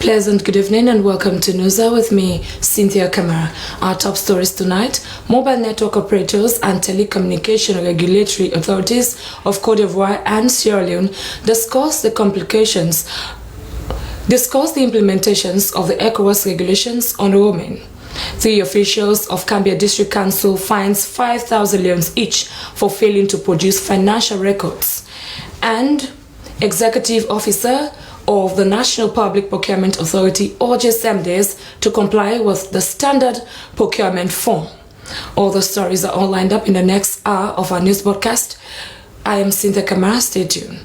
Pleasant good evening and welcome to Newsa with me, Cynthia Kamara. Our top stories tonight: mobile network operators and telecommunication regulatory authorities of Cote d'Ivoire and Sierra Leone discuss the implementations of the ECOWAS regulations on roaming. The officials of Cambia District Council fines 5,000 leones each for failing to produce financial records. And Executive Officer of the National Public Procurement Authority urges SEMDES to comply with the standard procurement form. All the stories are all lined up in the next hour of our news broadcast. I am Cynthia Kamara. Stay tuned.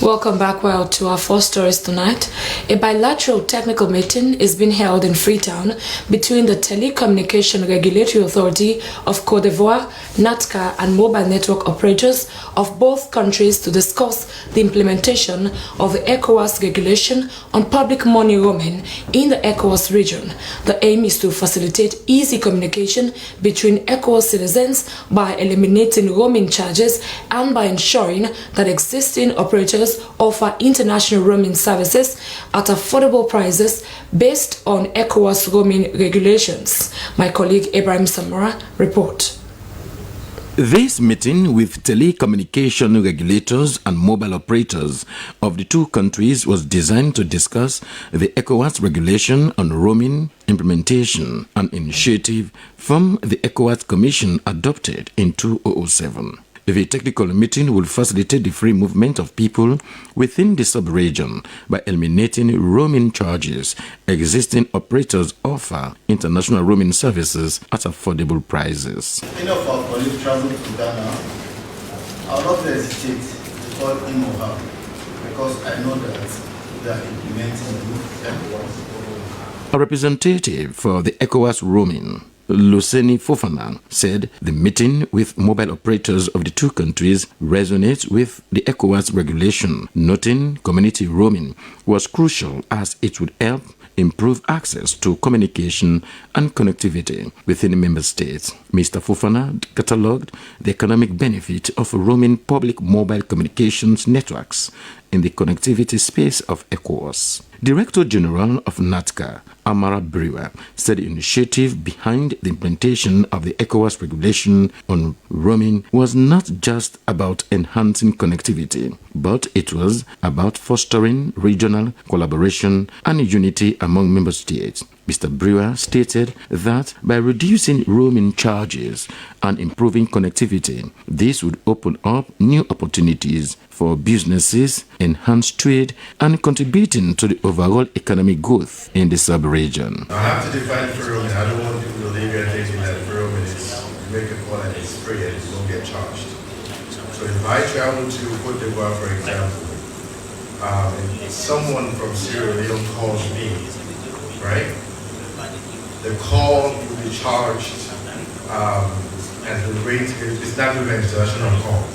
Welcome back to our four stories tonight. A bilateral technical meeting is being held in Freetown between the Telecommunication Regulatory Authority of Cote d'Ivoire, NATCA, and mobile network operators of both countries to discuss the implementation of the ECOWAS regulation on public money roaming in the ECOWAS region. The aim is to facilitate easy communication between ECOWAS citizens by eliminating roaming charges and by ensuring that existing operators offer international roaming services at affordable prices based on ECOWAS roaming regulations. My colleague Ibrahim Samora reports. This meeting with telecommunication regulators and mobile operators of the two countries was designed to discuss the ECOWAS regulation on roaming implementation, an initiative from the ECOWAS Commission adopted in 2007. The technical meeting will facilitate the free movement of people within the sub-region by eliminating roaming charges. Existing operators offer international roaming services at affordable prices. Many of our colleagues travel to Ghana. I will not hesitate to call him or her because I know that they are implementing the ECOWAS. A representative for the ECOWAS roaming, Luceni Fofana, said the meeting with mobile operators of the two countries resonates with the ECOWAS regulation, noting community roaming was crucial as it would help improve access to communication and connectivity within member states. Mr. Fofana catalogued the economic benefit of roaming public mobile communications networks in the connectivity space of ECOWAS. Director General of NATCA, Amara Brewer, said the initiative behind the implementation of the ECOWAS regulation on roaming was not just about enhancing connectivity, but it was about fostering regional collaboration and unity among member states. Mr. Brewer stated that by reducing roaming charges and improving connectivity, this would open up new opportunities for businesses, enhance trade, and contributing to the overall economic growth in the sub-region. I have to define free roaming. I don't want people to leave here thinking that free roaming is you make a call and it's free and you don't get charged. So if I travel to Cote d'Ivoire, for example, and someone from Sierra Leone calls me, right? The call will be charged and the rate is not an international call.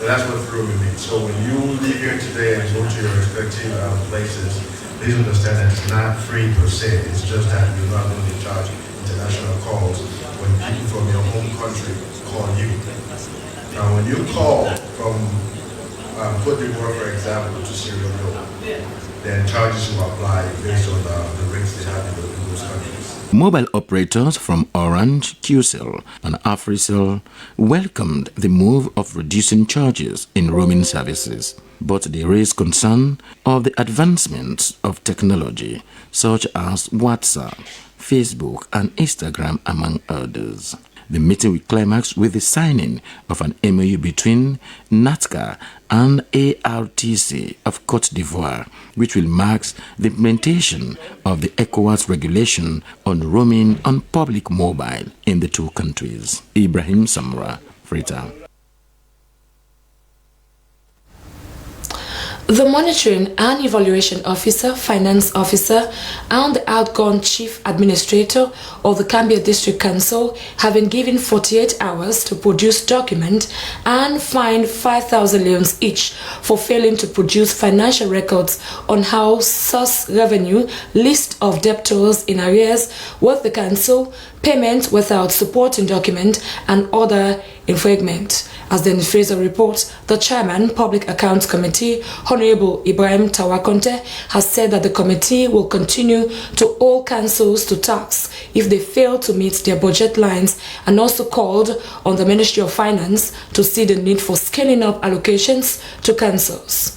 So that's what free roaming means. So when you leave here today and go to your respective places, please understand that it's not free per se. It's just that you're not going to charge international calls when people from your home country call you. Now, when you call from Cote d'Ivoire, for example, to Sierra Leone, then charges will apply based on the rates they have in those countries. Mobile operators from Orange, QCell, and Africell welcomed the move of reducing charges in roaming services, but they raised concern of the advancements of technology such as WhatsApp, Facebook, and Instagram, among others. The meeting will climax with the signing of an MOU between NATCA and ARTC of Cote d'Ivoire, which will mark the implementation of the ECOWAS regulation on roaming on public mobile in the two countries. Ibrahim Samra, Freetown. The Monitoring and Evaluation Officer, Finance Officer, and the outgone Chief Administrator of the Cambia District Council have been given 48 hours to produce document and fined 5,000 leones each for failing to produce financial records on house source revenue, list of debtors in arrears with the council, payment without supporting document, and other infringement. As the Fraser reports, the Chairman, Public Accounts Committee, Honorable Ibrahim Tawakonte, has said that the committee will continue to hold councils to tax if they fail to meet their budget lines, and also called on the Ministry of Finance to see the need for scaling up allocations to councils.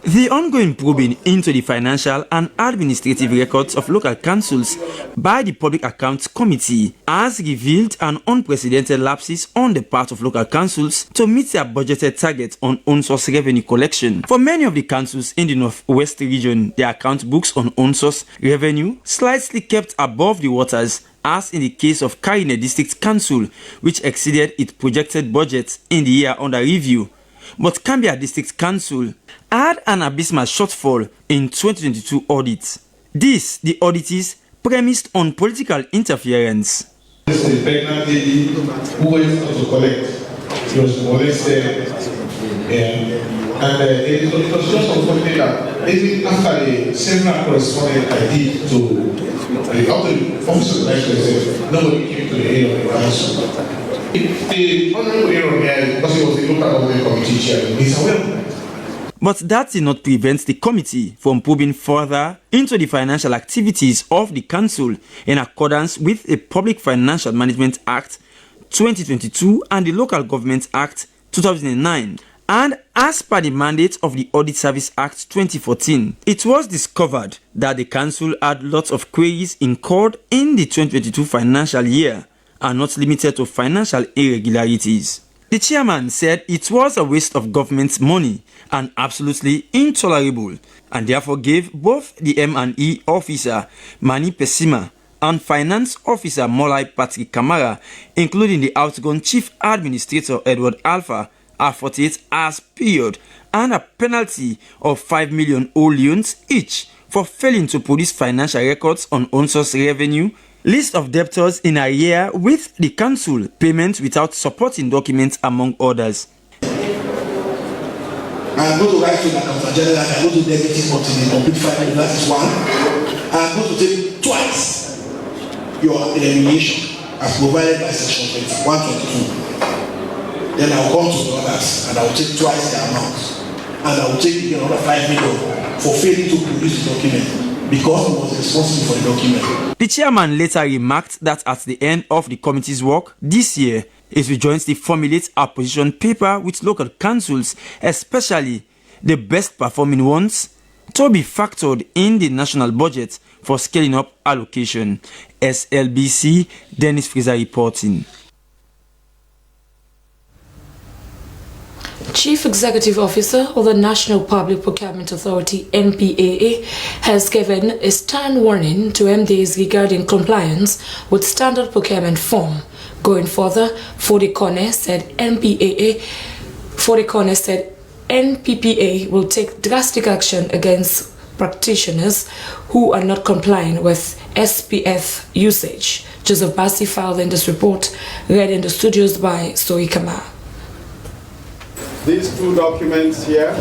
The ongoing probing into the financial and administrative records of local councils by the Public Accounts Committee has revealed an unprecedented lapses on the part of local councils to meet their budgeted target on own source revenue collection. For many of the councils in the Northwest region, their account books on own source revenue slightly kept above the waters, as in the case of Karine District Council, which exceeded its projected budget in the year under review. But Cambia District Council had an abysmal shortfall in 2022 audit. This, the audit is premised on political interference. This is a pregnant lady who went to collect. She was molested, and it was just unfortunate that even after the several correspondence I did to the office of the National, nobody came to the aid of the council. The honorable Aaron here, because he was the local government committee chairman, is aware of that. But that did not prevent the committee from probing further into the financial activities of the council in accordance with the Public Financial Management Act 2022 and the Local Government Act 2009. And as per the mandate of the Audit Service Act 2014, it was discovered that the council had lots of queries incurred in the 2022 financial year, are not limited to financial irregularities. The chairman said it was a waste of government's money and absolutely intolerable, and therefore gave both the M&E officer Mani Pesima and finance officer Molai Patrick Kamara, including the outgone chief administrator Edward Alpha, a 48 hours period and a penalty of 5 million leones each for failing to produce financial records on own source revenue, list of debtors in a year with the council, payment without supporting documents, among others. I'm going to write to the accountant general, I'm going to debit it until the complete final, that is one. I'm going to take twice your elimination as provided by section 122. Then I'll come to the others and I'll take twice the amount. And I will take another 5 million for failing to produce the document, because he was responsible for the document. The chairman later remarked that at the end of the committee's work this year, it will jointly formulate a position paper with local councils, especially the best performing ones, to be factored in the national budget for scaling up allocation. SLBC, Dennis Fraser reporting. Chief Executive Officer of the National Public Procurement Authority, NPAA, has given a stern warning to MDs regarding compliance with standard procurement form. Going further, Fodekone said NPPA will take drastic action against practitioners who are not complying with SPF usage. Joseph Bassi filed in this report, read in the studios by Soikama. These two documents here,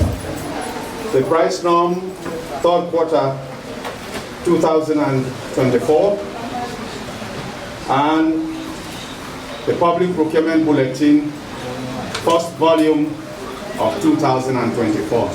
the price norm, third quarter 2024, and the public procurement bulletin, first volume of 2024.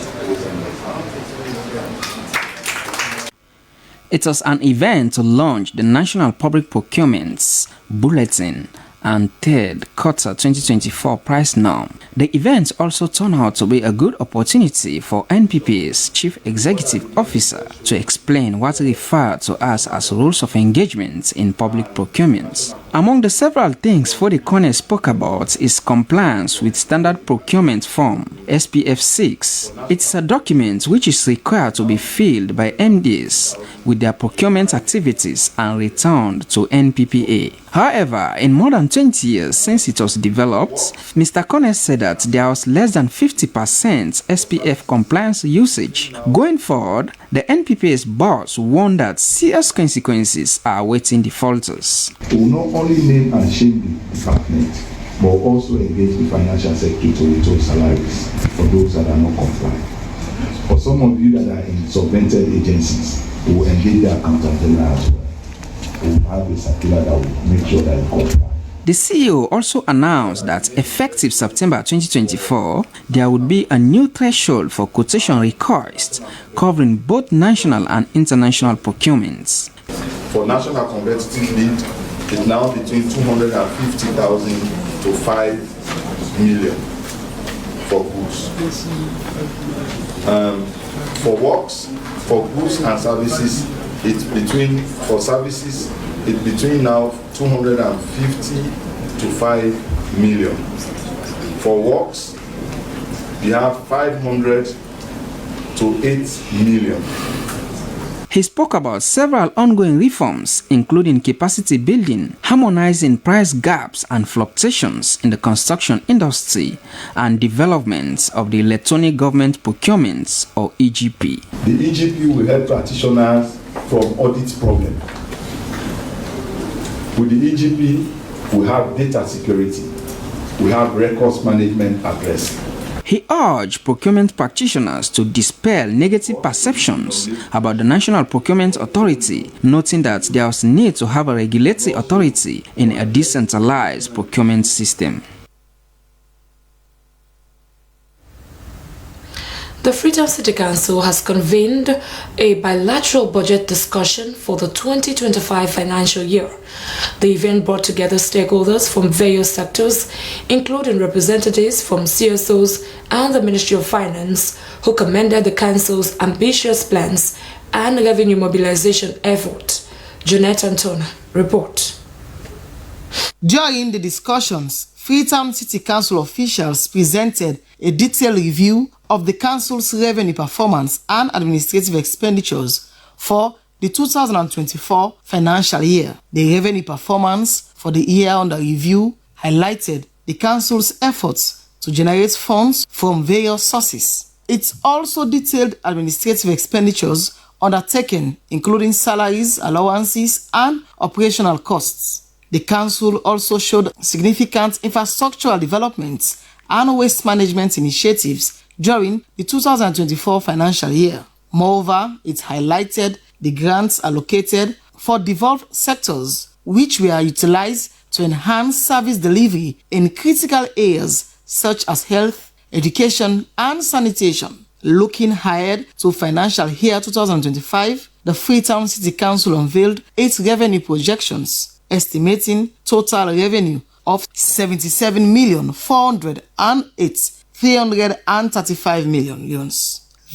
It was an event to launch the National Public Procurement Bulletin and third quarter 2024 price norm. The event also turned out to be a good opportunity for NPPA's Chief Executive Officer to explain what he referred to as rules of engagement in public procurement. Among the several things Fode-Kone spoke about is compliance with Standard Procurement Form SPF 6. It's a document which is required to be filled by MDs with their procurement activities and returned to NPPA. However, in more than 20 years since it was developed, Mr. Kone said that there was less than 50% SPF compliance usage. Going forward, the NPPA's boss warned that serious consequences are awaiting defaulters. We will not only name and shame the department, but also engage the financial sector to return salaries for those that are not compliant. For some of you that are in subvented agencies, we will engage the accountant general as well. We will have a circular that will make sure that it comply. The CEO also announced that effective September 2024, there would be a new threshold for quotation requests covering both national and international procurements. For national competitive bid, it's now between 250,000 to 5 million for goods. For works, for goods and services, it's between, for services, it's between now 250 to 5 million. For works, we have 500 to 8 million. He spoke about several ongoing reforms, including capacity building, harmonizing price gaps and fluctuations in the construction industry, and development of the electronic government procurements, or EGP. The EGP will help practitioners from audit problems. With the EGP, we have data security, we have records management address. He urged procurement practitioners to dispel negative perceptions about the National Procurement Authority, noting that there was need to have a regulatory authority in a decentralized procurement system. The Freetown City Council has convened a bilateral budget discussion for the 2025 financial year. The event brought together stakeholders from various sectors, including representatives from CSOs and the Ministry of Finance, who commended the Council's ambitious plans and revenue mobilization effort. Jeanette Antona, report. During the discussions, Freetown City Council officials presented a detailed review of the Council's revenue performance and administrative expenditures for the 2024 financial year. The revenue performance for the year under review highlighted the Council's efforts to generate funds from various sources. It also detailed administrative expenditures undertaken, including salaries, allowances, and operational costs. The Council also showed significant infrastructural developments and waste management initiatives during the 2024 financial year. Moreover, it highlighted the grants allocated for devolved sectors, which were utilized to enhance service delivery in critical areas such as health, education, and sanitation. Looking ahead to financial year 2025, the Freetown City Council unveiled its revenue projections, estimating total revenue of 77,408,335 million.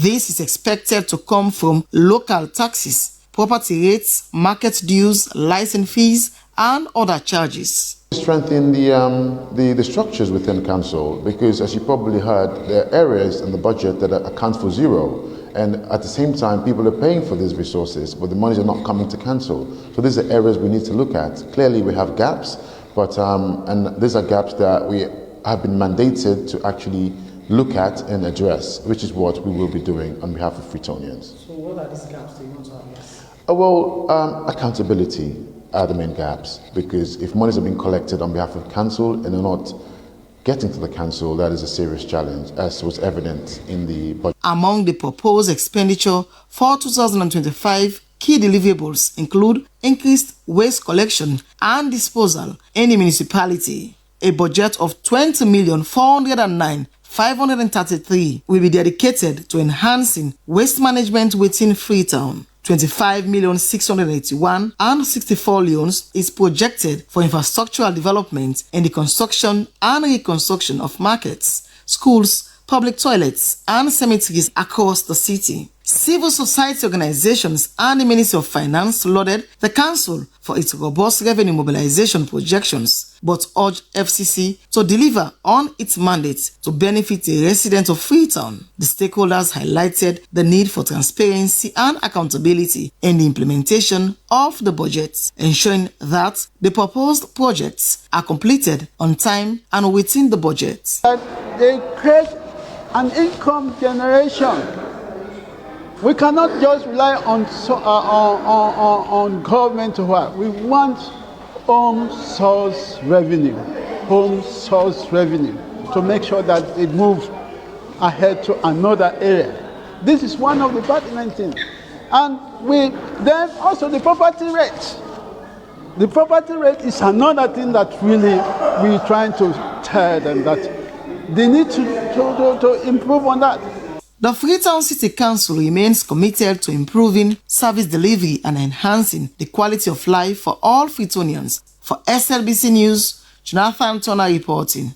This is expected to come from local taxes, property rates, market dues, license fees, and other charges. Strengthen the structures within council, because as you probably heard, there are areas in the budget that account for zero, and at the same time people are paying for these resources, but the monies are not coming to council. So these are areas we need to look at. Clearly we have gaps, but and these are gaps that we have been mandated to actually look at and address, which is what we will be doing on behalf of Freetonians. So what are these gaps that you want to address? Accountability are the main gaps, because if monies are being collected on behalf of council and they're not getting to the council, that is a serious challenge, as was evident in the budget. Among the proposed expenditure for 2025, key deliverables include increased waste collection and disposal in the municipality. A budget of 20,409,533 will be dedicated to enhancing waste management within Freetown. 25,681,064 loans is projected for infrastructural development in the construction and reconstruction of markets, schools, public toilets, and cemeteries across the city. Civil society organizations and the Ministry of Finance lauded the council for its robust revenue mobilization projections, but urged FCC to deliver on its mandate to benefit the residents of Freetown. The stakeholders highlighted the need for transparency and accountability in the implementation of the budget, ensuring that the proposed projects are completed on time and within the budget. They create an income generation. We cannot just rely on government to work. We want home source revenue to make sure that it moves ahead to another area. This is one of the pertinent things. And then also the property rate. The property rate is another thing that really we're trying to tell them that they need to improve on that. The Freetown City Council remains committed to improving service delivery and enhancing the quality of life for all Freetonians. For SLBC News, Jonathan Turner reporting.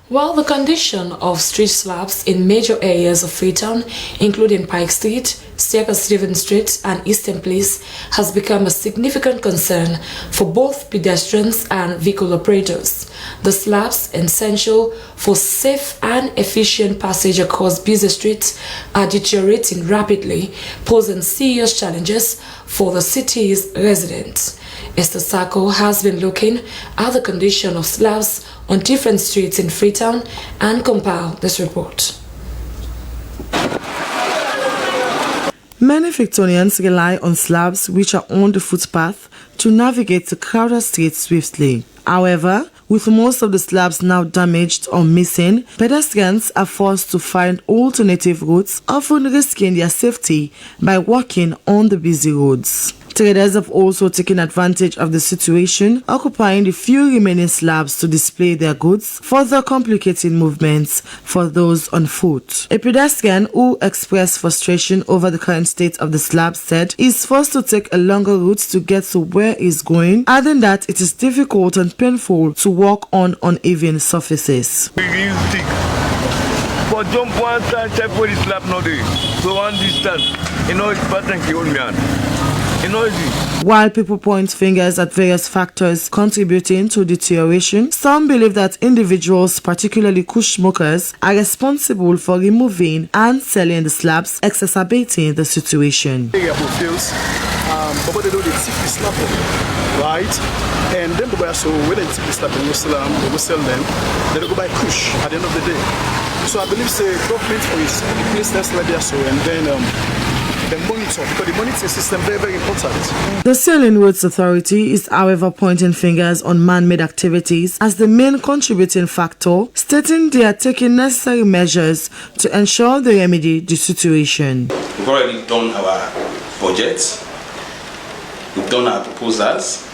While the condition of street slabs in major areas of Freetown, including Pike Street, Stephen Stevens Street and Eastern Place, has become a significant concern for both pedestrians and vehicle operators, the slabs, essential for safe and efficient passage across busy streets, are deteriorating rapidly, posing serious challenges for the city's residents. Esther Sako has been looking at the condition of slabs on different streets in Freetown and compiled this report. Many Victorians rely on slabs which are on the footpath to navigate the crowded streets swiftly. However, with most of the slabs now damaged or missing, pedestrians are forced to find alternative routes, often risking their safety by walking on the busy roads. Traders have also taken advantage of the situation, occupying the few remaining slabs to display their goods, further complicating movements for those on foot. A pedestrian who expressed frustration over the current state of the slab said he is forced to take a longer route to get to where he is going, adding that it is difficult and painful to walk on uneven surfaces. But jump one time, check where the slab not there. So one distance, it's pattern the old man. While people point fingers at various factors contributing to deterioration, some believe that individuals, particularly kush smokers, are responsible for removing and selling the slabs, exacerbating the situation. But what they do, they tip the slab, right? And then so when they tip the slab, they will sell them. Then they go buy kush at the end of the day. So I believe the government is place that's like that, so and then the monitor, because the monitoring system very, very important. The Sailing Roads Authority is, however, pointing fingers on man-made activities as the main contributing factor, stating they are taking necessary measures to ensure they remedy the situation. We've already done our budgets, we've done our proposals,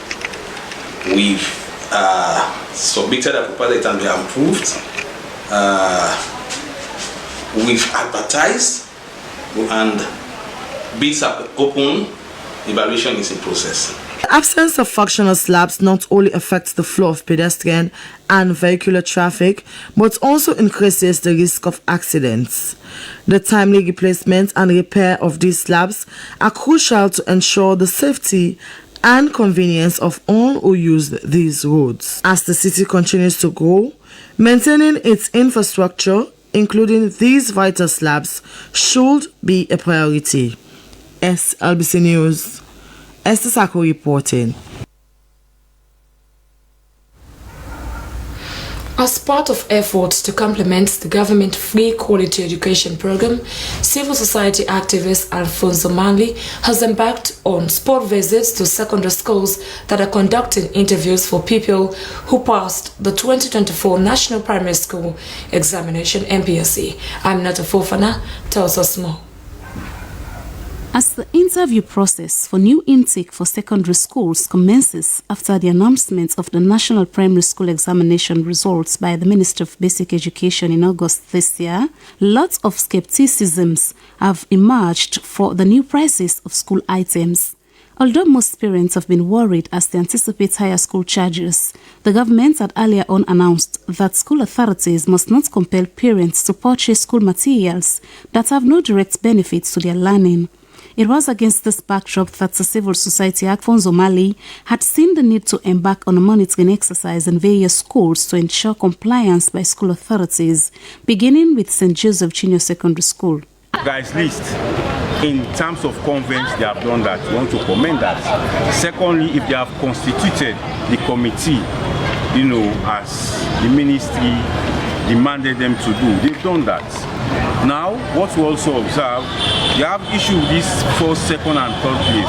we've submitted a proposal that can be approved, we've advertised, and bids are open, evaluation is in process. The absence of functional slabs not only affects the flow of pedestrian and vehicular traffic, but also increases the risk of accidents. The timely replacement and repair of these slabs are crucial to ensure the safety and convenience of all who use these roads. As the city continues to grow, maintaining its infrastructure, including these vital slabs, should be a priority. SLBC News, Esther Sako reporting. As part of efforts to complement the government free quality education program, civil society activist Alfonso Manley has embarked on sport visits to secondary schools that are conducting interviews for people who passed the 2024 National Primary School Examination (NPSE). Aminata Fofana tells us more. As the interview process for new intake for secondary schools commences after the announcement of the National Primary School Examination results by the Minister of Basic Education in August this year, lots of skepticisms have emerged for the new prices of school items. Although most parents have been worried as they anticipate higher school charges, the government had earlier on announced that school authorities must not compel parents to purchase school materials that have no direct benefits to their learning. It was against this backdrop that the civil society Alfonso Mali had seen the need to embark on a monitoring exercise in various schools to ensure compliance by school authorities, beginning with St. Joseph Junior Secondary School. Guys, list in terms of convents, they have done that. We want to commend that. Secondly, if they have constituted the committee, as the ministry demanded them to do, they've done that. Now, what we also observe, they have issue with this first, second, and third place.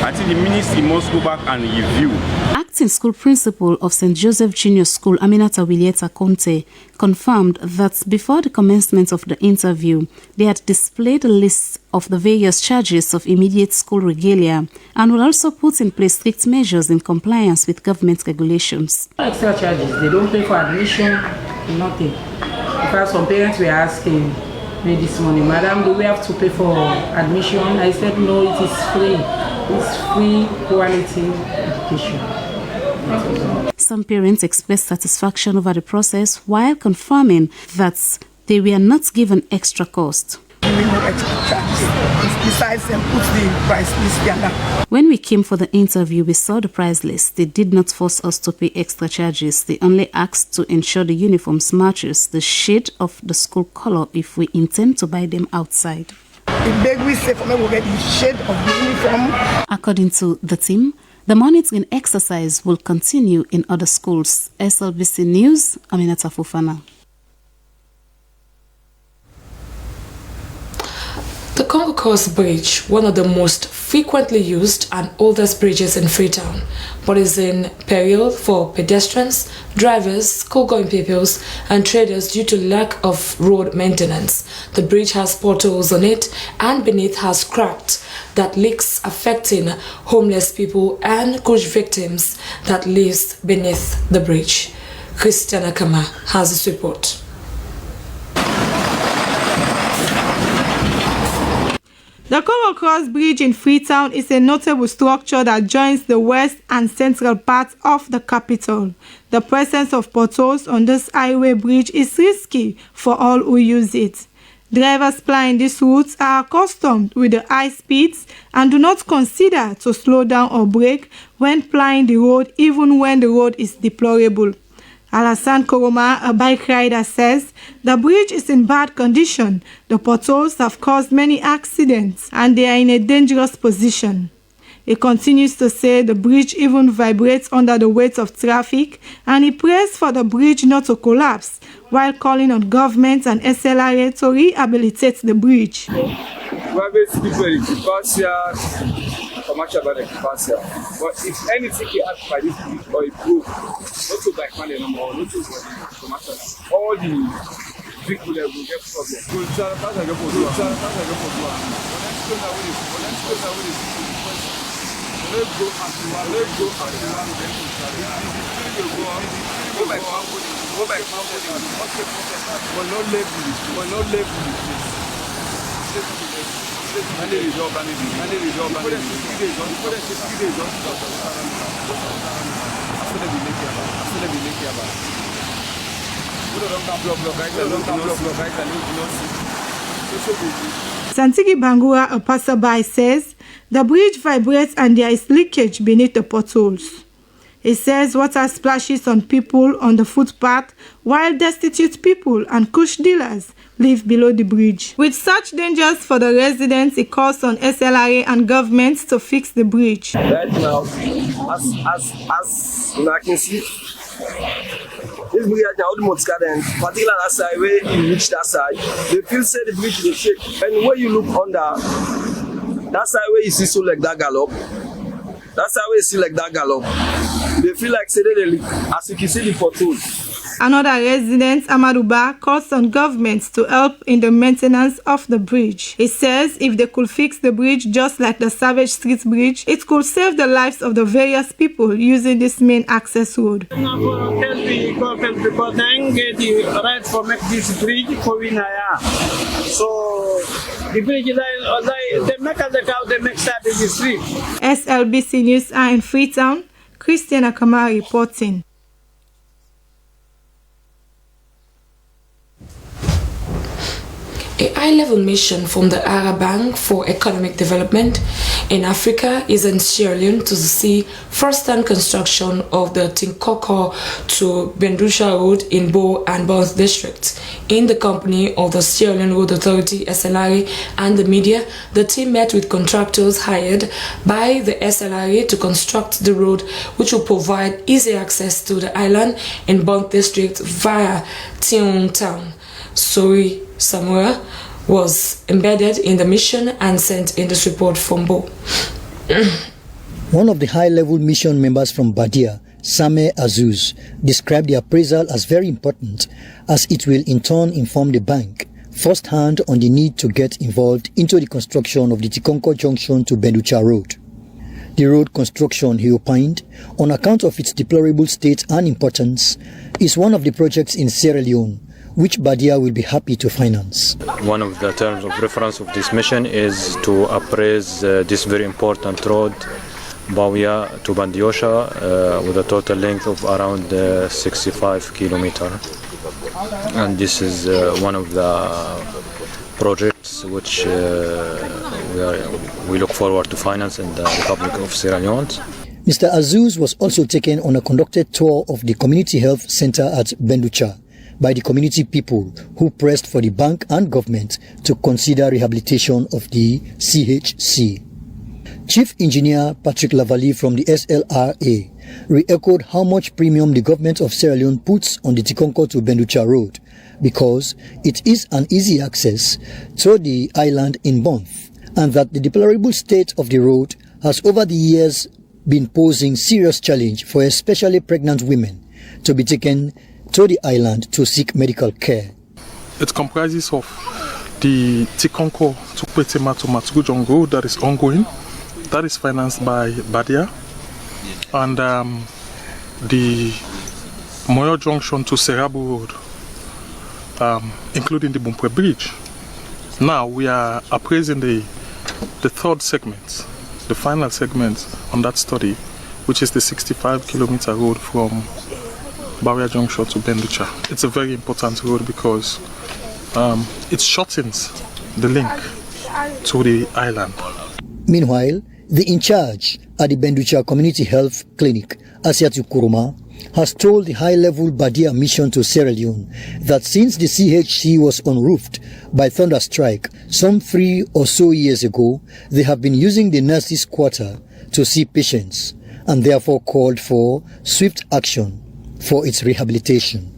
I think the ministry must go back and review. Acting school principal of St. Joseph Junior School, Aminata Wilieta Conte, confirmed that before the commencement of the interview, they had displayed a list of the various charges of immediate school regalia and will also put in place strict measures in compliance with government regulations. Extra charges, they don't pay for admission, nothing. Because some parents were asking me this morning, Madam, do we have to pay for admission? I said, no, it is free. It's free quality education. Some parents expressed satisfaction over the process while confirming that they were not given extra cost. Besides them, put the price list together. When we came for the interview, we saw the price list. They did not force us to pay extra charges. They only asked to ensure the uniforms matches the shade of the school color if we intend to buy them outside. The beg we say for me will get the shade of the uniform. According to the team, the monitoring exercise will continue in other schools. SLBC News, Aminata Fofana. The Congo Coast Bridge, one of the most frequently used and oldest bridges in Freetown, but is in peril for pedestrians, drivers, school-going pupils, and traders due to lack of road maintenance. The bridge has potholes on it and beneath has cracked that leaks affecting homeless people and crush victims that lives beneath the bridge. Christiana Kama has this report. The Congo Cross Bridge in Freetown is a notable structure that joins the west and central parts of the capital. The presence of potholes on this highway bridge is risky for all who use it. Drivers plying these routes are accustomed with the high speeds and do not consider to slow down or brake when plying the road, even when the road is deplorable. Alassane Koroma, a bike rider, says the bridge is in bad condition. The potholes have caused many accidents and they are in a dangerous position. He continues to say the bridge even vibrates under the weight of traffic, and he prays for the bridge not to collapse while calling on government and SLRA to rehabilitate the bridge. Commercial about the but if anything can happen by this bridge or it broke, not to like money no more, not to commercial, all the people that will get problems. Santigi Bangura, a passerby, says the bridge vibrates and there is leakage beneath the potholes. He says water splashes on people on the footpath while destitute people and kush dealers live below the bridge. With such dangers for the residents, he calls on SLRA and governments to fix the bridge. Right now, as you can see, this bridge right now, almost garden, particularly that side where you reach that side, they feel say the bridge will shake. And when you look under, that side where you see so like that gallop, that's how we see like that gallop. They feel like say they leak, as you can see the potholes. Another resident, Amaruba, calls on governments to help in the maintenance of the bridge. He says if they could fix the bridge just like the Savage Street Bridge, it could save the lives of the various people using this main access road. So The bridge, they make the cow, they make start in the street. SLBC News are in Freetown. Christian Akamara reporting. A high-level mission from the Arab Bank for Economic Development in Africa is in Sierra Leone to see first-hand construction of the Tinkoko to Bendusha Road in Bo and Bons districts. In the company of the Sierra Leone Road Authority, SLRA, and the media, the team met with contractors hired by the SLRA to construct the road, which will provide easy access to the island in Bons district via Tiong Town. Sori Samura was embedded in the mission and sent in this report from Bo. One of the high-level mission members from Badia, Sameh Azuz, described the appraisal as very important as it will in turn inform the bank firsthand on the need to get involved into the construction of the Tikonko Junction to Benducha Road. The road construction, he opined, on account of its deplorable state and importance, is one of the projects in Sierra Leone which Badia will be happy to finance. One of the terms of reference of this mission is to appraise this very important road, Bawia to Bandiosha, with a total length of around 65 kilometers. And this is one of the projects which we look forward to finance in the Republic of Sierra Leone. Mr. Azuz was also taken on a conducted tour of the Community Health Center at Benducha by the community people who pressed for the bank and government to consider rehabilitation of the CHC. Chief Engineer Patrick Lavalley from the SLRA re-echoed how much premium the government of Sierra Leone puts on the Tikonko to Benducha Road because it is an easy access to the island in Bonth, and that the deplorable state of the road has over the years been posing serious challenge for especially pregnant women to be taken to the island to seek medical care. It comprises of the Tikonko to Petema to Matugujong Road that is ongoing, that is financed by Badia, and the Moyo Junction to Serabu Road, including the Bumpwe Bridge. Now we are appraising the third segment, the final segment on that study, which is the 65-kilometer road from Bawia Junction to Benducha. It's a very important road because it shortens the link to the island. Meanwhile, the in-charge at the Benducha Community Health Clinic, Asiatu Kuruma, has told the high-level Badia mission to Sierra Leone that since the CHC was unroofed by thunderstrike some 3 or so years ago, they have been using the nurses' quarter to see patients and therefore called for swift action for its rehabilitation.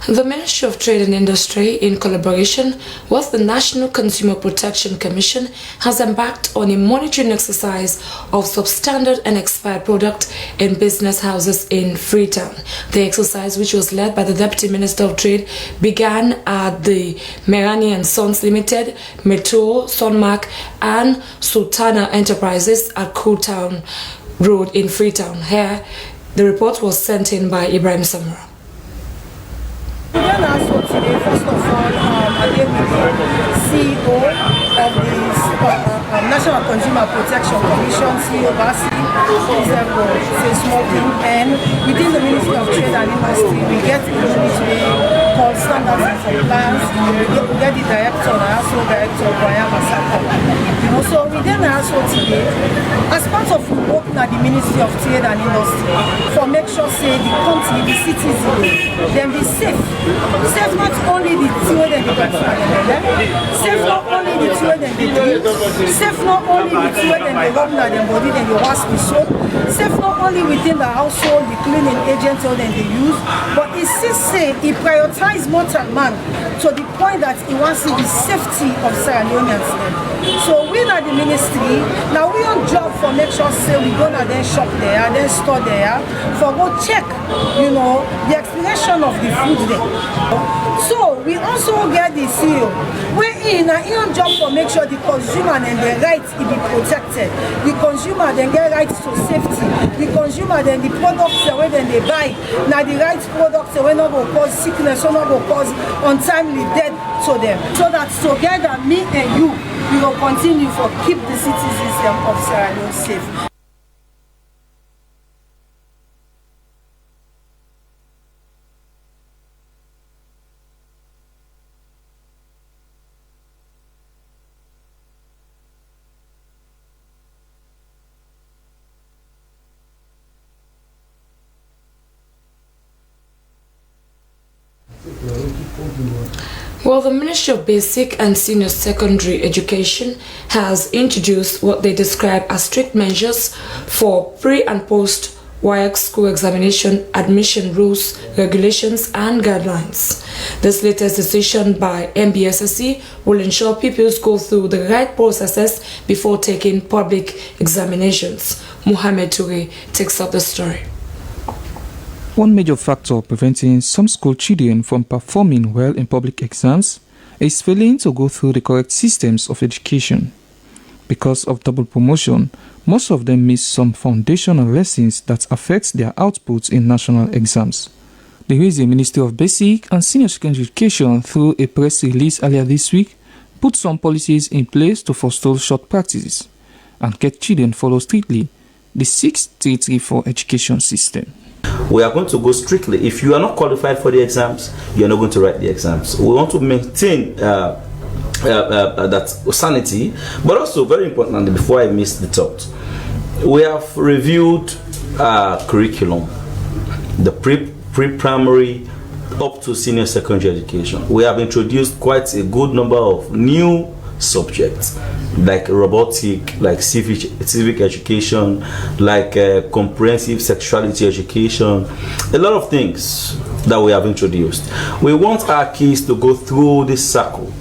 The Ministry of Trade and Industry, in collaboration with the National Consumer Protection Commission, has embarked on a monitoring exercise of substandard and expired products in business houses in Freetown. The exercise, which was led by the Deputy Minister of Trade, began at the Merani and Sons Limited, Metro, Sunmark and Sultana Enterprises at Cooltown Road in Freetown. Here, the report was sent in by Ibrahim Samra. Also today, first of all, again with the CEO of the National Consumer Protection Commission, CEO Basi, is a small thing, and within the Ministry of Trade and Industry, we get a unit called Standards and Compliance. We get the director, and also Director Brian Masaka. So we then also today, as part of working at the Ministry of Trade and Industry, for make sure say the country, the citizens, then be safe. Safe not only the two that they get safe not only the two that they do, safe not only the two that they rub on their body, then they wash the soap, safe not only within the household, the cleaning agents that they use, but it still say he prioritizes mortal man to the point that he wants to see the safety of Sierra Leoneans. So we at the ministry, now we on job for make sure say we go and then shop there, then store there, for go check, you know, the expiration of the food there. So we also get the seal, where in a job for make sure the consumer and their rights be protected. The consumer then get rights to safety. The consumer then the products where then they buy. Now the right products where not will cause sickness or not will cause untimely death to them. So that together, me and you, we will continue for keep the citizens of Sierra Leone safe. Well, the Ministry of Basic and Senior Secondary Education has introduced what they describe as strict measures for pre- and post-WAEC school examination admission rules, regulations and guidelines. This latest decision by MBSSE will ensure pupils go through the right processes before taking public examinations. Mohamed Toure takes up the story. One major factor preventing some school children from performing well in public exams is failing to go through the correct systems of education. Because of double promotion, most of them miss some foundational lessons that affect their output in national exams. The Raise Ministry of Basic and Senior Secondary Education, through a press release earlier this week, put some policies in place to forestall short practices and get children follow strictly the 6334 education system. We are going to go strictly. If you are not qualified for the exams, you are not going to write the exams. We want to maintain that sanity, but also very importantly, before I miss the thought, we have reviewed curriculum, the pre-primary up to senior secondary education. We have introduced quite a good number of new subjects like robotic, like civic education, like comprehensive sexuality education, a lot of things that we have introduced. We want our kids to go through this circle.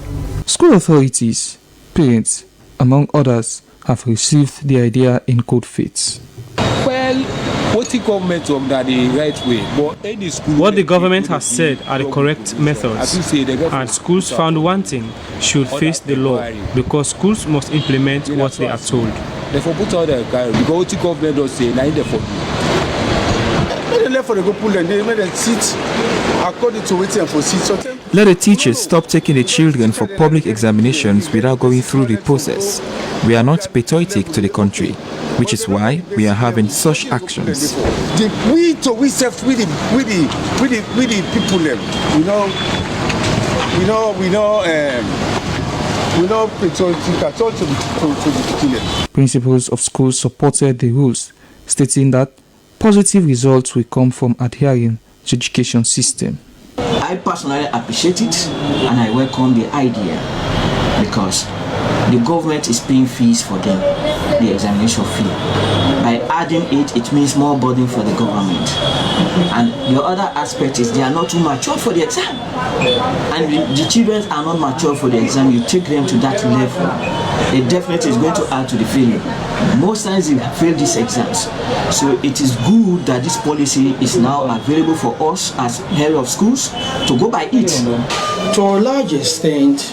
School authorities, parents, among others, have received the idea in good faith. Well, what the government of that the right way, but any school. What the government has said are the correct methods, and schools found wanting should face the law, because schools must implement what they are told. Therefore, put all the guy because what the government does say, now therefore. Let the teachers stop taking the children for public examinations without going through the process. We are not patriotic to the country, which is why we are having such actions. We self with the people them. We know patriotic at all to the people. Principals of schools supported the rules, stating that positive results will come from adhering to the education system. I personally appreciate it and I welcome the idea, because the government is paying fees for them, the examination fee. By adding it means more burden for the government. And the other aspect is they are not too mature for the exam. And the children are not mature for the exam. You take them to that level, it definitely is going to add to the failure. Most times they fail these exams. So it is good that this policy is now available for us as head of schools to go by it. To a large extent,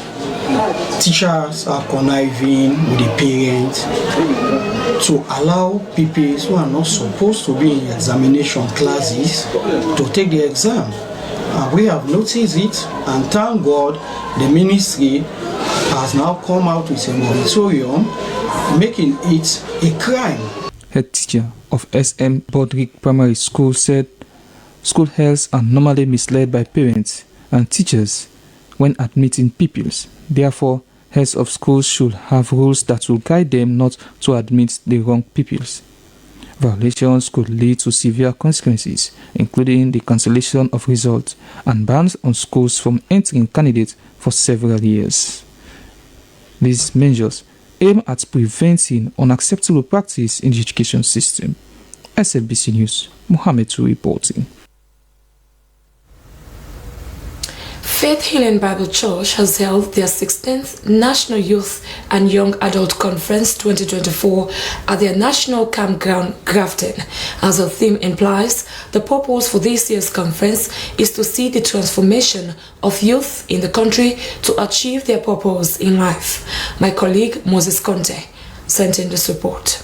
teachers are conniving with the parents to allow people who are not supposed to be in examination classes to take the exam. We have noticed it, and thank God the ministry has now come out with a moratorium making it a crime. Head teacher of SM Bodrick Primary School said school health are normally misled by parents and teachers when admitting pupils. Therefore, heads of schools should have rules that will guide them not to admit the wrong pupils. Violations could lead to severe consequences, including the cancellation of results and bans on schools from entering candidates for several years. These measures aim at preventing unacceptable practice in the education system. SLBC News, Mohamed Toure reporting. Faith Healing Bible Church has held their 16th National Youth and Young Adult Conference 2024 at their National Campground Grafton. As the theme implies, the purpose for this year's conference is to see the transformation of youth in the country to achieve their purpose in life. My colleague Moses Conte sent in this report.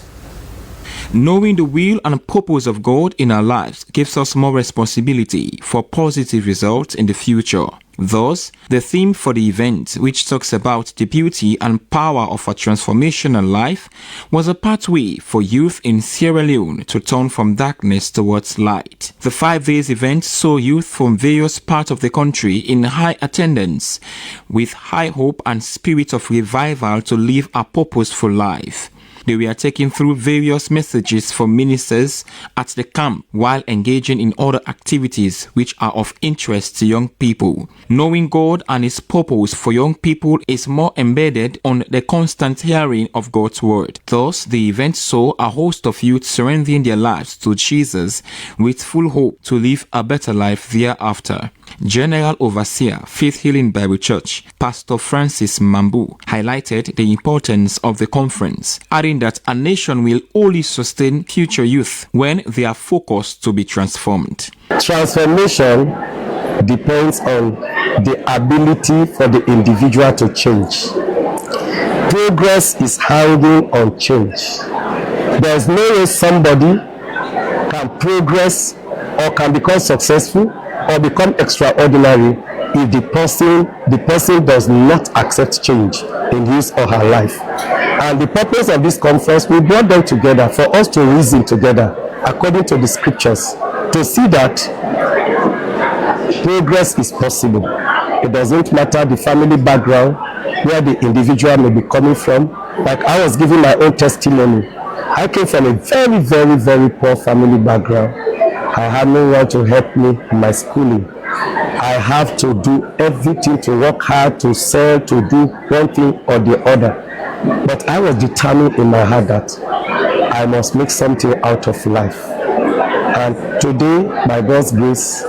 Knowing the will and purpose of God in our lives gives us more responsibility for positive results in the future. Thus, the theme for the event, which talks about the beauty and power of a transformational life, was a pathway for youth in Sierra Leone to turn from darkness towards light. The 5 days event saw youth from various parts of the country in high attendance, with high hope and spirit of revival to live a purposeful life. They were taken through various messages from ministers at the camp while engaging in other activities which are of interest to young people. Knowing God and His purpose for young people is more embedded on the constant hearing of God's word. Thus, the event saw a host of youth surrendering their lives to Jesus with full hope to live a better life thereafter. General Overseer, Faith Healing Bible Church, Pastor Francis Mambu, highlighted the importance of the conference, adding that a nation will only sustain future youth when they are focused to be transformed. Transformation depends on the ability for the individual to change. Progress is hanging on change. There is no way somebody can progress or can become successful or become extraordinary if the person does not accept change in his or her life. And the purpose of this conference, we brought them together for us to reason together according to the scriptures to see that progress is possible. It doesn't matter the family background where the individual may be coming from. Like I was giving my own testimony. I came from a very, very, very poor family background. I had no one to help me in my schooling. I have to do everything, to work hard, to sell, to do one thing or the other. But I was determined in my heart that I must make something out of life. And today, by God's grace,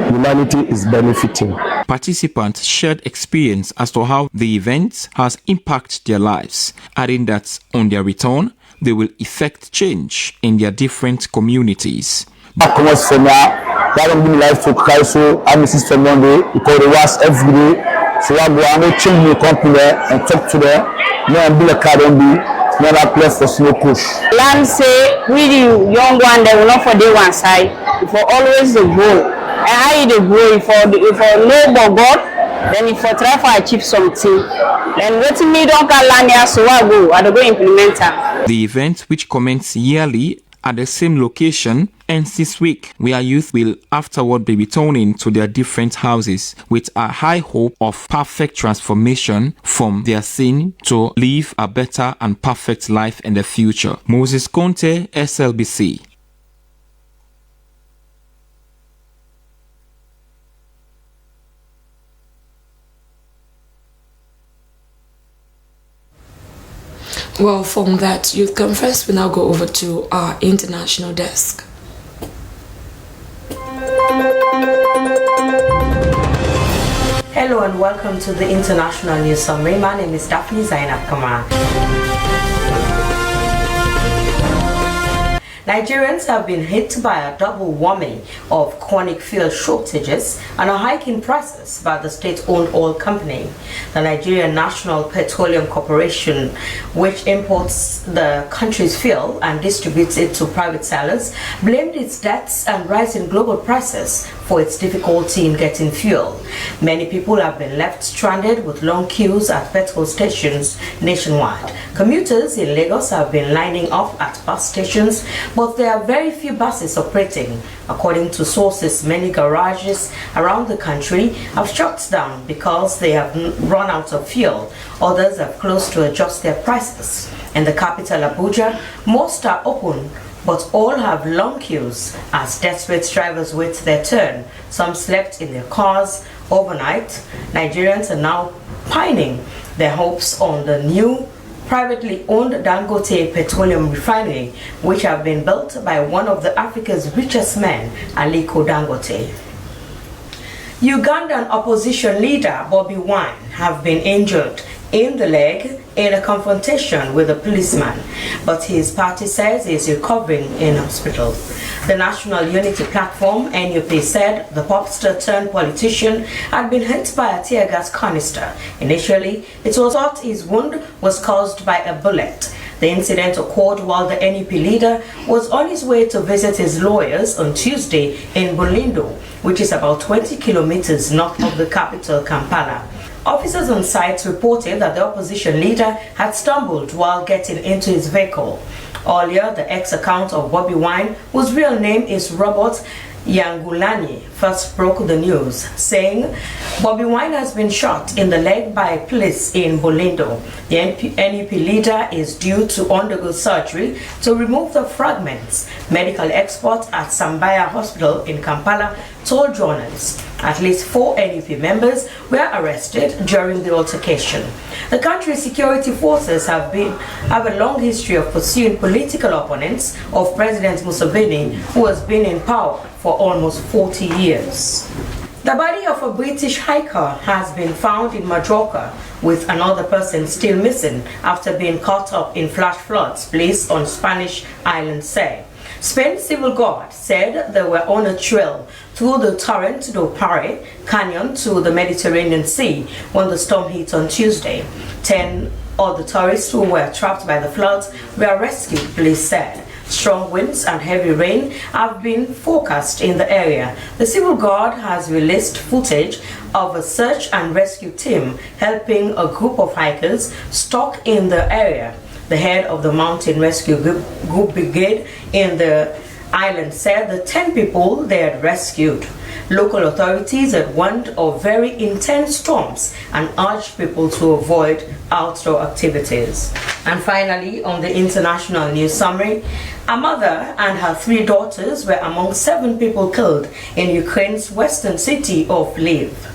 humanity is benefiting. Participants shared experience as to how the event has impacted their lives, adding that on their return, they will effect change in their different communities. Commence for now, I don't give life to Christ, so I'm Mrs. Fernando, because they was every day. So I go and change the company and talk to them. No, I'm be a card on me, no, that place for snow push. Land say, really young one, they will not for day one side, for always the goal. And how you the goal, if for know about God, then if for try for achieve something, then what me don't call land here, so I go implement it. The event, which commences yearly at the same location, ends this week, where youth will afterward be returning to their different houses with a high hope of perfect transformation from their sin to live a better and perfect life in the future. Moses Conte, SLBC. Well, from that youth conference, we now go over to our international desk. Hello and welcome to the International News Summary. My name is Daphne Zainab Kamara. Nigerians have been hit by a double whammy of chronic fuel shortages and a hike in prices by the state-owned oil company. The Nigerian National Petroleum Corporation, which imports the country's fuel and distributes it to private sellers, blamed its debts and rising global prices for its difficulty in getting fuel. Many people have been left stranded with long queues at petrol stations nationwide. Commuters in Lagos have been lining up at bus stations, but there are very few buses operating. According to sources, many garages around the country have shut down because they have run out of fuel. Others have closed to adjust their prices. In the capital, Abuja, most are open, but all have long queues as desperate drivers wait their turn. Some slept in their cars overnight. Nigerians are now pining their hopes on the new privately owned Dangote Petroleum Refinery, which have been built by one of Africa's richest men, Aliko Dangote. Ugandan opposition leader Bobby Wine have been injured in the leg in a confrontation with a policeman, but his party says he is recovering in hospital. The National Unity Platform, NUP, said the popstar turned politician had been hit by a tear gas canister. Initially, it was thought his wound was caused by a bullet. The incident occurred while the NUP leader was on his way to visit his lawyers on Tuesday in Bulindo, which is about 20 kilometers north of the capital, Kampala. Officers on site reported that the opposition leader had stumbled while getting into his vehicle. Earlier, the ex-account of Bobby Wine, whose real name is Robert Yangulani, first broke the news, saying Bobby Wine has been shot in the leg by police in Bulindo. The NUP leader is due to undergo surgery to remove the fragments. Medical experts at Sambaya Hospital in Kampala told journalists at least 4 NUP members were arrested during the altercation. The country's security forces have a long history of pursuing political opponents of President Museveni, who has been in power for almost 40 years. The body of a British hiker has been found in Majorca, with another person still missing after being caught up in flash floods placed on Spanish island Say. Spain Civil Guard said they were on a trail through the Torrent do Pare Canyon to the Mediterranean Sea when the storm hit on Tuesday. 10 other tourists who were trapped by the floods were rescued, police said. Strong winds and heavy rain have been forecast in the area. The Civil Guard has released footage of a search and rescue team helping a group of hikers stuck in the area. The head of the Mountain Rescue Group Brigade in the island said the 10 people they had rescued. Local authorities had warned of very intense storms and urged people to avoid outdoor activities. And finally, on the international news summary, a mother and her 3 daughters were among 7 people killed in Ukraine's western city of Lviv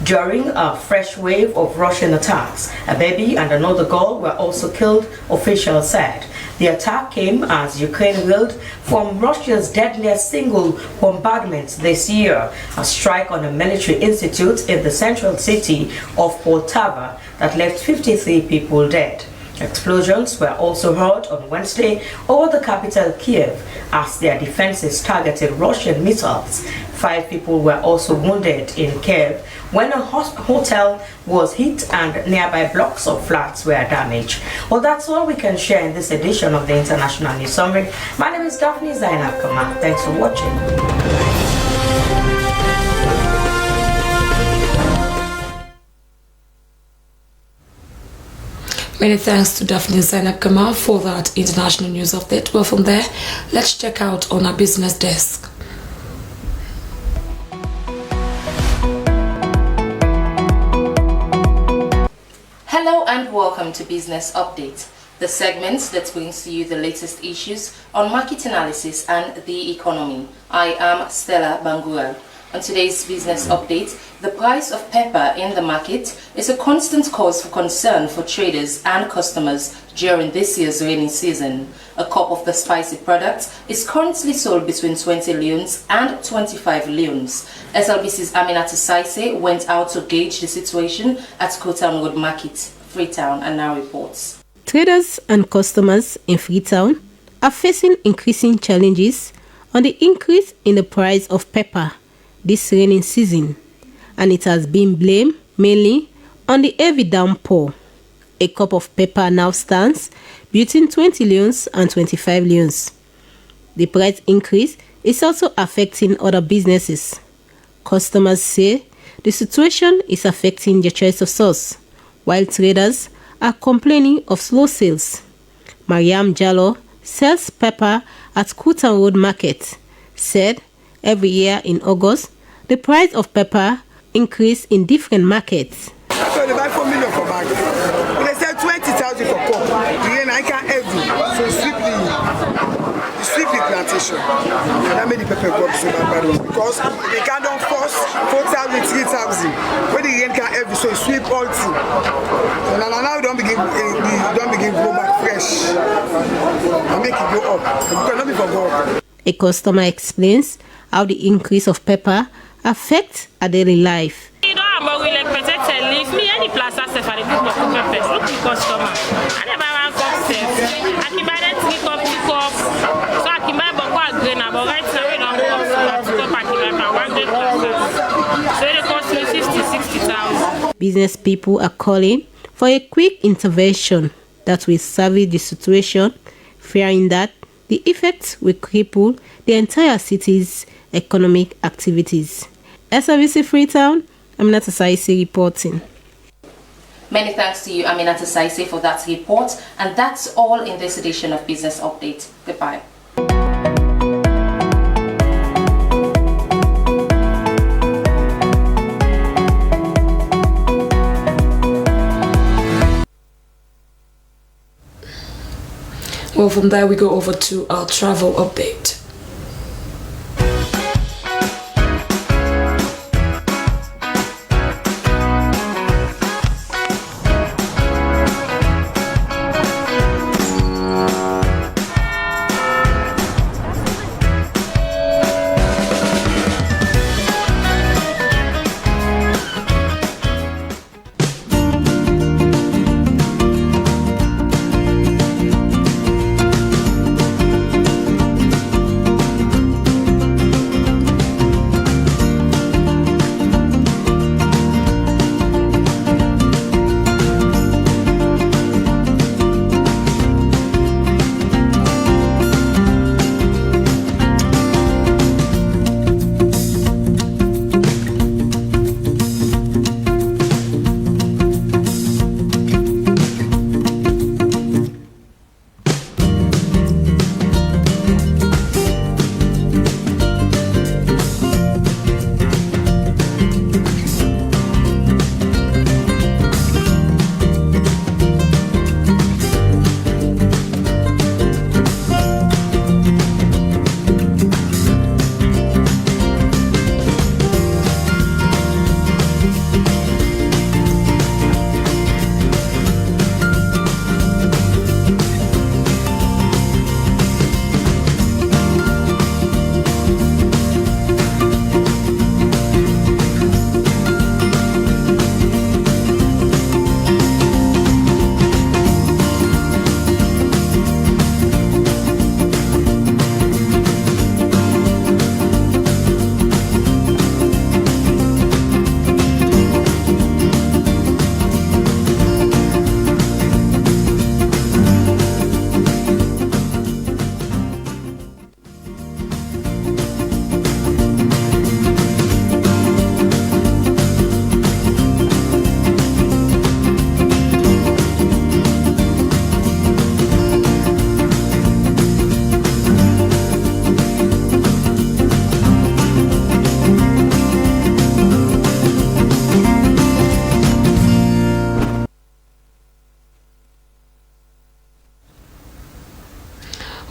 during a fresh wave of Russian attacks. A baby and another girl were also killed, officials said. The attack came as Ukraine reeled from Russia's deadliest single bombardment this year, a strike on a military institute in the central city of Poltava that left 53 people dead. Explosions were also heard on Wednesday over the capital Kiev as their defenses targeted Russian missiles. 5 people were also wounded in Kiev when a hotel was hit and nearby blocks of flats were damaged. Well, that's all we can share in this edition of the International News Summary. My name is Daphne Zainab Kamal. Thanks for watching. Many thanks to Daphne Zainab Kamal for that international news update. Well, from there, let's check out on our business desk. Hello and welcome to Business Update, the segment that brings to you the latest issues on market analysis and the economy. I am Stella Bangura. On today's business update, the price of pepper in the market is a constant cause for concern for traders and customers during this year's rainy season. A cup of the spicy product is currently sold between 20 leones and 25 leones. SLBC's Aminata Saise went out to gauge the situation at Kotam Road Market, Freetown, and now reports. Traders and customers in Freetown are facing increasing challenges on the increase in the price of pepper this rainy season, and it has been blamed mainly on the heavy downpour. A cup of pepper now stands between 20 leones and 25 leones. The price increase is also affecting other businesses. Customers say the situation is affecting their choice of sauce, while traders are complaining of slow sales. Mariam Jallo sells pepper at Kuta Road Market, said every year in August, the price of pepper increase in different markets. So they buy 4 million for bag. They sell 20,000 for cup. Then I can't every. So sweep the plantation. And that made the pepper go up so bad because they can't don't force 4,000, 3,000. When the rain can't every, so sweep all through. So now we don't begin grow back fresh. And make it go up. Because not before go up. A customer explains how the increase of pepper affect our daily life. Business people are calling for a quick intervention that will salvage the situation, fearing that the effects will cripple the entire city's economic activities. SRBC Freetown, Aminata Saisi reporting. Many thanks to you, Aminata Saisi, for that report. And that's all in this edition of Business Update. Goodbye. Well, from there we go over to our travel update.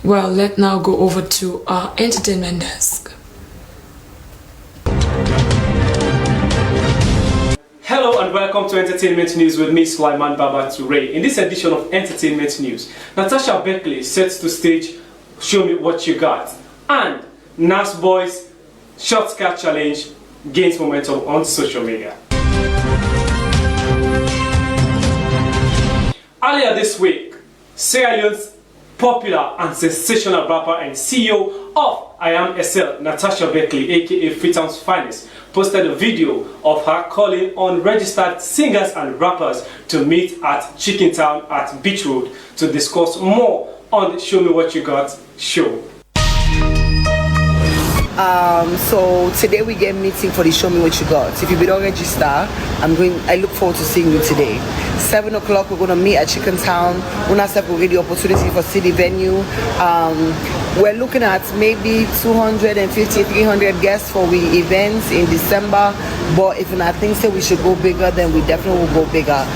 Well, let's now go over to our entertainment desk. Hello and welcome to Entertainment News with me, Sulaiman Baba Toure. In this edition of Entertainment News, Natasha Beckley sets to stage Show Me What You Got, and Nas Boy's Short Skirt Challenge gains momentum on social media. Earlier this week, Sierra Leone's popular and sensational rapper and CEO of I Am SL, Natasha Beckley, aka Freetown's finest, posted a video of her calling on registered singers and rappers to meet at Chicken Town at Beach Road to discuss more on the Show Me What You Got show. So today we get meeting for the Show Me What You Got. If you don't register, I look forward to seeing you today. 7 o'clock we're going to meet at Chicken Town. We're not separate the opportunity for city venue. We're looking at maybe 250, 300 guests for the events in December. But if I think we should go bigger, then we definitely will go bigger.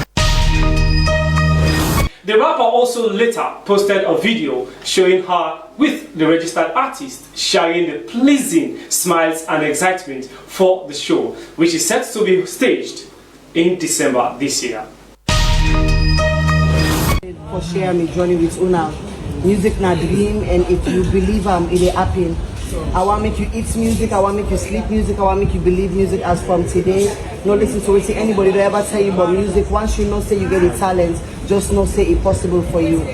The rapper also later posted a video showing her with the registered artist, sharing the pleasing smiles and excitement for the show, which is set to be staged in December this year. For sharing me journey with Una. Music na dream, and if you believe it will happen. I want to make you eat music, I want to make you sleep music, I want to make you believe music. As from today, no listen to it. Anybody that ever tell you about music, once you know say you get a talent, just know say it's possible for you.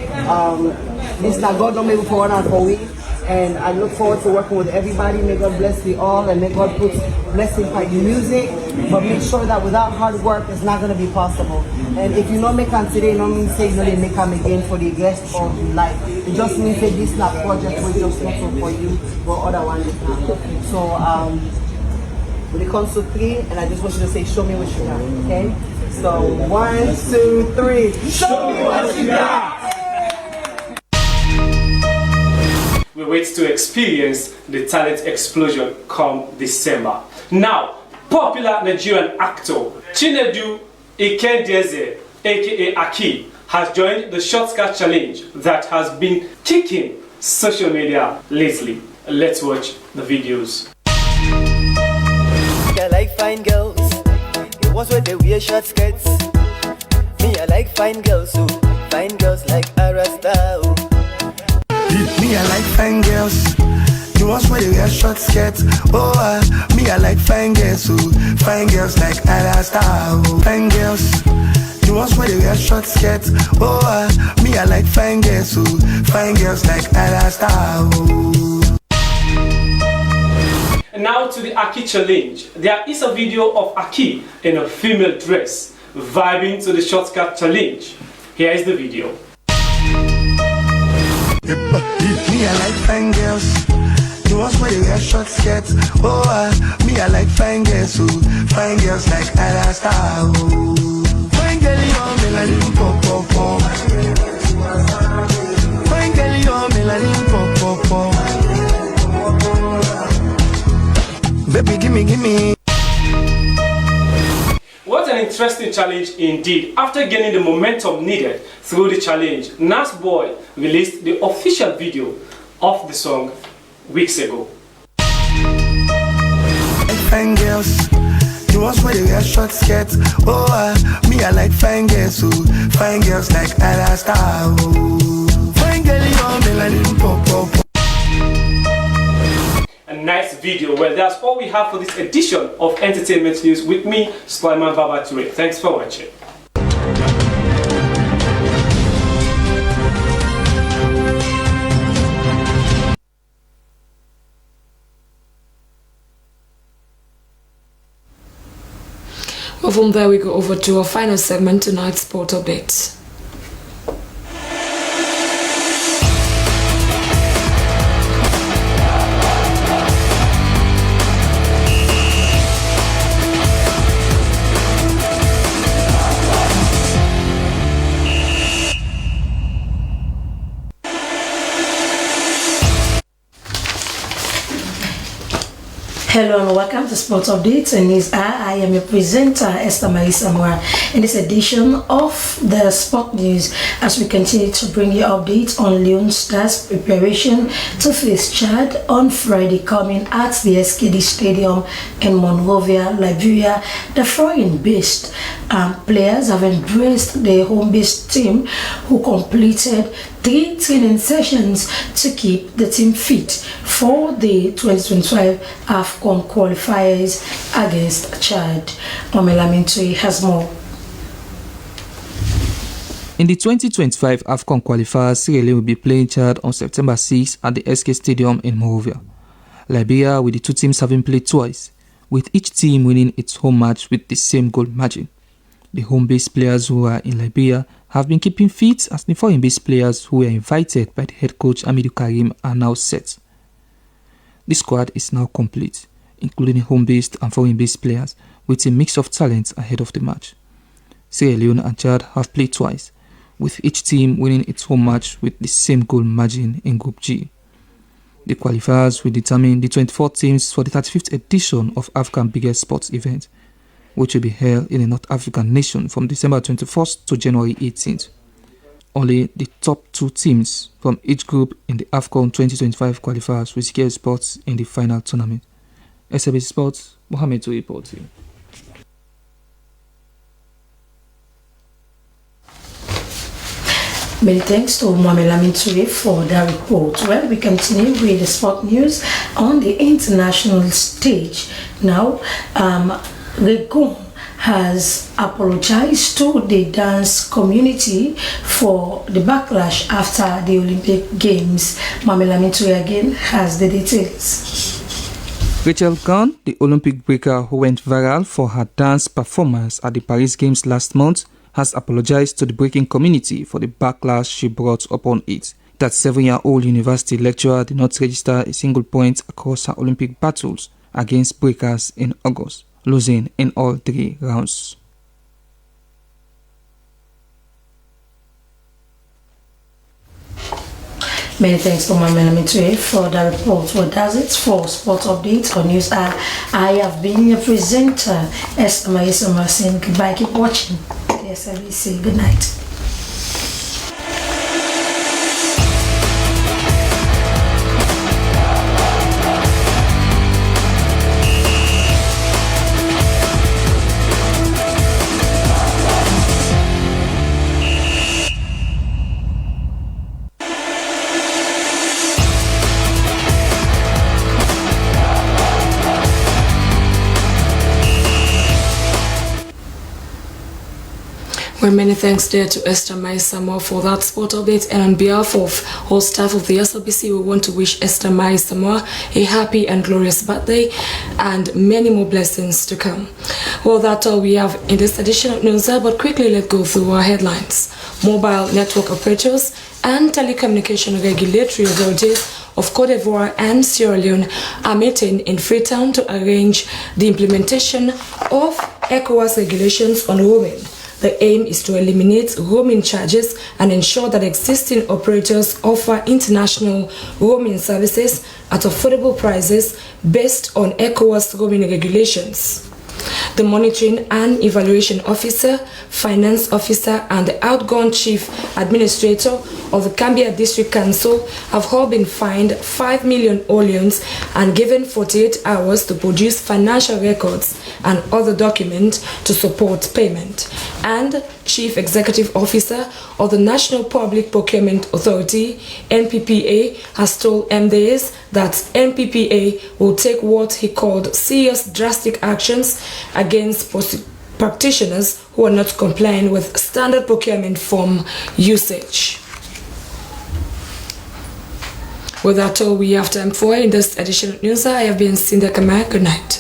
This is not God don't make it for one and for we. And I look forward to working with everybody. May God bless you all, and may God put blessing by the music. But make sure that without hard work, it's not going to be possible. And if you don't make them today, you don't mean say you know they make them again for the rest of your life. It just means say this not project will just not for you, but other one is not. So when it comes to 3, and I just want you to say, show me what you got. Okay? So 1, 2, 3. Show me what you got. We wait to experience the talent explosion come December. Now, popular Nigerian actor Chinedu Ikedieze, aka Aki, has joined the short skirt challenge that has been kicking social media lately. Let's watch the videos. I like fine girls, the ones where they wear short skirts. Me, I like fine girls, so fine girls like Arasta. Me, I like fine girls, the ones where they wear short skirts. Oh, me, I like fine girls, so fine girls like Arasta. Fine girls, the ones where they wear short skirts. Oh, me, I like fine girls, so fine girls like Arasta. Now to the Aki challenge. There is a video of Aki in a female dress vibing to the short skirt challenge. Here is the video. Me, I like fine girls, the ones where they wear short skirts. Oh, me, I like fine girls, so fine girls like Arasta. Fine girl, you're melanin pop pop pop. Fine girl, you're melanin pop pop pop. Baby, gimme. What an interesting challenge indeed. After gaining the momentum needed through the challenge, Nas Boy released the official video of the song weeks ago. Fine girls, the ones where they wear short skirts. Oh, me, I like fine girls, so fine girls like Arasta. Fine girl, you're melanin pop pop pop. A nice video. Well, that's all we have for this edition of Entertainment News with me, Sulaiman Babature. Thanks for watching. Well, from there we go over to our final segment, tonight's sport updates. Hello and welcome to Sports Updates and News. I am your presenter, Esther Marisa Moa, in this edition of the Sport News as we continue to bring you updates on Leon Stars' preparation to face Chad on Friday coming at the SKD Stadium in Monrovia, Liberia. The foreign-based players have embraced the home-based team who completed 3 training sessions to keep the team fit for the 2025 AFCON qualifiers against Chad. Omelamintui has more. In the 2025 AFCON qualifiers, Sierra Leone will be playing Chad on September 6 at the SK Stadium in Monrovia. Liberia, with the two teams having played twice, with each team winning its home match with the same goal margin. The home-based players who are in Liberia have been keeping fit as the foreign-based players who were invited by the head coach Amidou Karim are now set. The squad is now complete, including home-based and foreign-based players with a mix of talents ahead of the match. Sierra Leone and Chad have played twice, with each team winning its home match with the same goal margin in Group G. The qualifiers will determine the 24 teams for the 35th edition of Africa's biggest sports event, which will be held in a North African nation from December 21st to January 18th. Only the top 2 teams from each group in the AFCON 2025 qualifiers will secure spots in the final tournament. SABC Sports, Mohamed to reporting. Many thanks to Mohamed Lamin Toure for that report. Well, we continue with the sport news on the international stage. Now, Regon has apologized to the dance community for the backlash after the Olympic Games. Mohamed Lamin Toure again has the details. Rachel Gunn, the Olympic breaker who went viral for her dance performance at the Paris Games last month, has apologized to the breaking community for the backlash she brought upon it. That 7-year-old university lecturer did not register a single point across her Olympic battles against breakers in August, losing in all 3 rounds. Many thanks to my Toure for the report. Well, that's it for Sport Update on News. I have been your presenter, Esther Maisa Marcin. Goodbye, keep watching. Yes, I will say good night. Well, many thanks there to Esther Maisamo for that sport update, and on behalf of whole staff of the SLBC, we want to wish Esther Maisamo a happy and glorious birthday and many more blessings to come. Well, that's all we have in this edition of News, but quickly let's go through our headlines. Mobile network operators and telecommunication regulatory authorities of Cote d'Ivoire and Sierra Leone are meeting in Freetown to arrange the implementation of ECOWAS regulations on roaming. The aim is to eliminate roaming charges and ensure that existing operators offer international roaming services at affordable prices based on ECOWAS roaming regulations. The Monitoring and Evaluation Officer, Finance Officer, and the outgoing Chief Administrator of the Cambia District Council have all been fined 5 million olions and given 48 hours to produce financial records and other documents to support payment. And Chief Executive Officer of the National Public Procurement Authority, NPPA, has told MDAs that NPPA will take what he called serious drastic actions against practitioners who are not complying with standard procurement form usage. With that all we have time for in this edition of News, I have been Cinda Kamai. Good night.